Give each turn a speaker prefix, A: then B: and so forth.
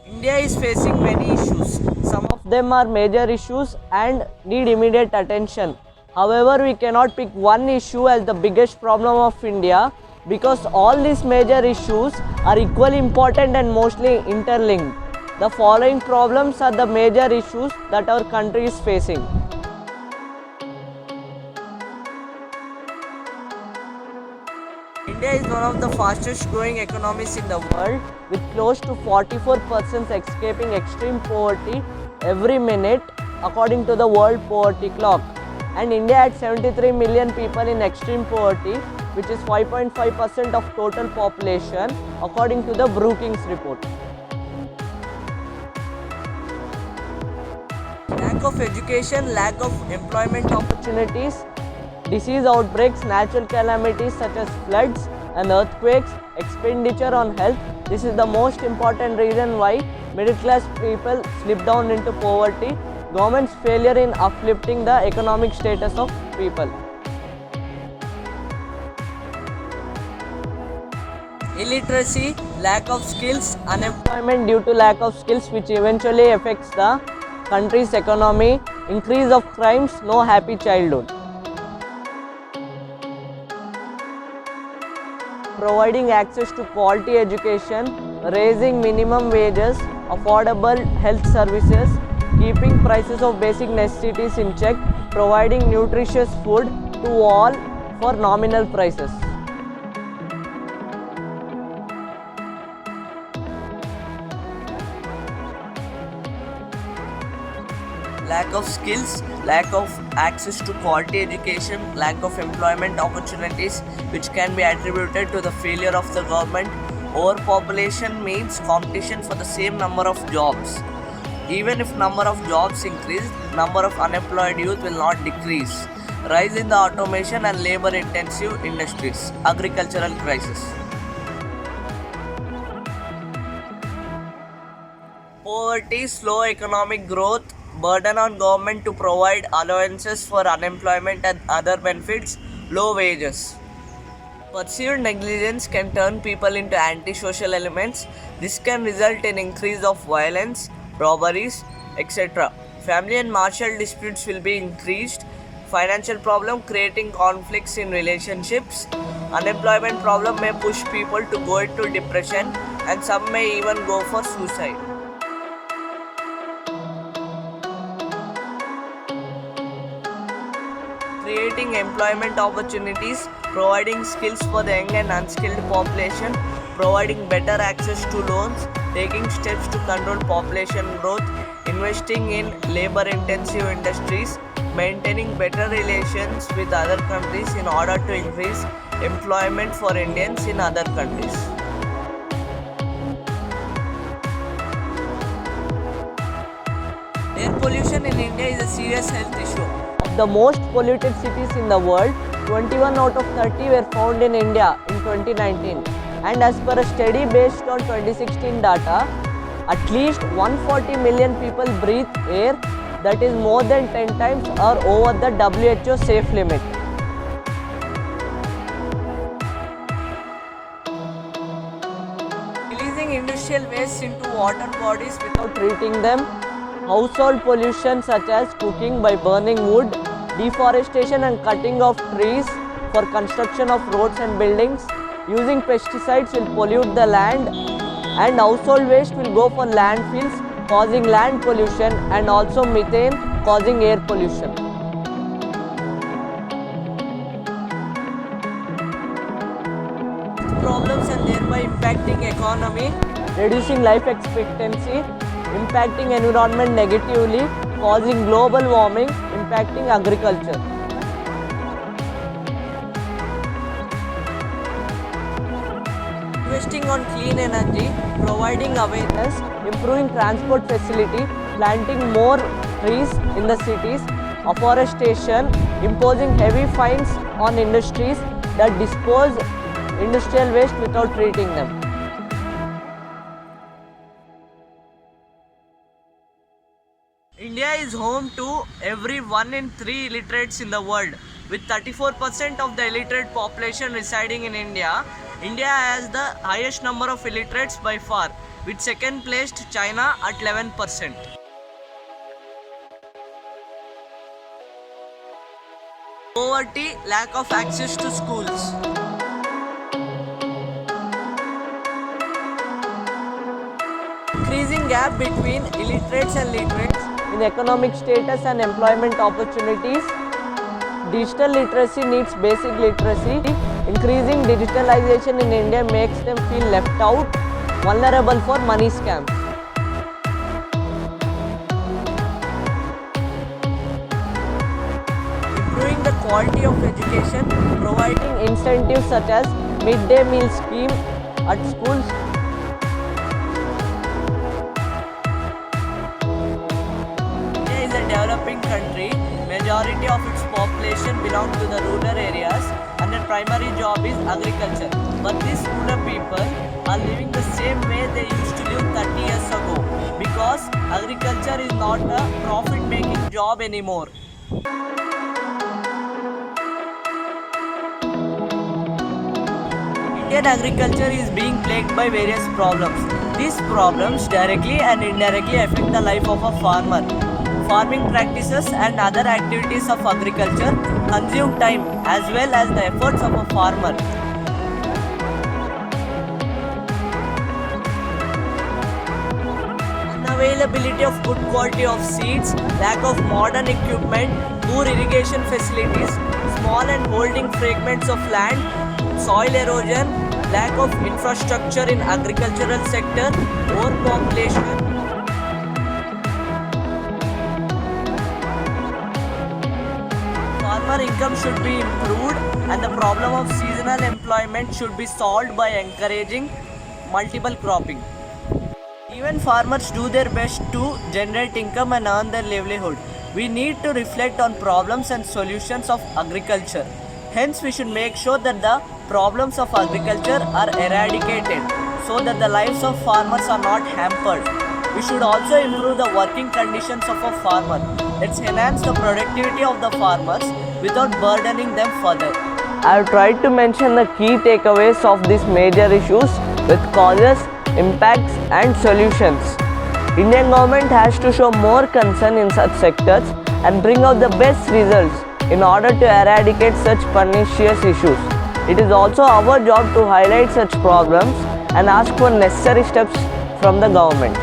A: India is facing many issues.
B: Some of them are major issues and need immediate attention. However, we cannot pick one issue as the biggest problem of India because all these major issues are equally important and mostly interlinked. The following problems are the major issues that our country is facing.
A: India is one of the fastest growing economies in the world.
B: With close to 44% escaping extreme poverty every minute according to the World Poverty Clock. And India had 73 million people in extreme poverty, which is 5.5% of total population according to the Brookings report.
A: Lack of education, lack of employment
B: Opportunities, disease outbreaks, natural calamities such as floods and earthquakes, expenditure on health. This is the most important reason why middle class people slip down into poverty. Government's failure in uplifting the economic status of people.
A: illiteracy, lack of skills,
B: Unemployment due to lack of skills, which eventually affects the country's economy. Increase of crimes, no happy childhood. Providing access to quality education, raising minimum wages, affordable health services, keeping prices of basic necessities in check, providing nutritious food to all for nominal prices.
A: lack of skills, lack of access to quality education, lack of employment opportunities, which can be attributed to the failure of the government. Overpopulation means competition for the same number of jobs. Even if number of jobs increase, number of unemployed youth will not decrease. Rise in the automation and labor intensive industries, agricultural crisis. Poverty, slow economic growth, burden on government to provide allowances for unemployment and other benefits, low wages. Perceived negligence can turn people into antisocial elements. This can result in increase of violence, robberies, etc. Family and marital disputes will be increased. Financial problem creating conflicts in relationships. Unemployment problem may push people to go into depression and some may even go for suicide. Creating employment opportunities, providing skills for the young and unskilled population, providing better access to loans, taking steps to control population growth, investing in labor intensive industries, maintaining better relations with other countries in order to increase employment for Indians in other countries. Air pollution in India is a serious health issue.
B: Of the most polluted cities in the world, 21 out of 30 were found in India in 2019. And as per a study based on 2016 data, at least 140 million people breathe air that is more than 10 times or over the WHO safe limit.
A: Releasing industrial waste into water bodies without
B: Treating them, household pollution such as cooking by burning wood, deforestation and cutting of trees for construction of roads and buildings, using pesticides will pollute the land, and household waste will go for landfills causing land pollution and also methane causing air pollution.
A: problems and thereby impacting economy.
B: Reducing life expectancy, impacting environment negatively, causing global warming, impacting agriculture.
A: Investing on clean energy, providing awareness,
B: Improving transport facility, planting more trees in the cities, afforestation, imposing heavy fines on industries that dispose industrial waste without treating them.
A: India is home to every 1 in 3 illiterates in the world. With 34% of the illiterate population residing in India, India has the highest number of illiterates by far. with second placed China at 11%. Poverty, lack of access to schools.
B: Increasing gap between illiterates and literates in economic status and employment opportunities. Digital literacy needs basic literacy. Increasing digitalization in India makes them feel left out, vulnerable for money scams. Improving the quality of education, providing incentives such as midday meal scheme at schools.
A: India is a developing country. Majority of its population belong to the rural areas and their primary job is agriculture. But these rural people are living the same way they used to live 30 years ago because agriculture is not a profit-making job anymore. Indian agriculture is being plagued by various problems. These problems directly and indirectly affect the life of a farmer. Farming practices and other activities of agriculture consume time as well as the efforts of a farmer. Unavailability of good quality of seeds, lack of modern equipment, poor irrigation facilities, small and holding fragments of land, soil erosion, lack of infrastructure in agricultural sector, overpopulation. Farmer income should be improved and the problem of seasonal employment should be solved by encouraging multiple cropping. Even farmers do their best to generate income and earn their livelihood. We need to reflect on problems and solutions of agriculture. Hence, we should make sure that the problems of agriculture are eradicated so that the lives of farmers are not hampered. We should also improve the working conditions of a farmer. Let's enhance the productivity of the farmers without burdening them further.
B: I have tried to mention the key takeaways of these major issues with causes, impacts and solutions. Indian government has to show more concern in such sectors and bring out the best results in order to eradicate such pernicious issues. It is also our job to highlight such problems and ask for necessary steps from the government.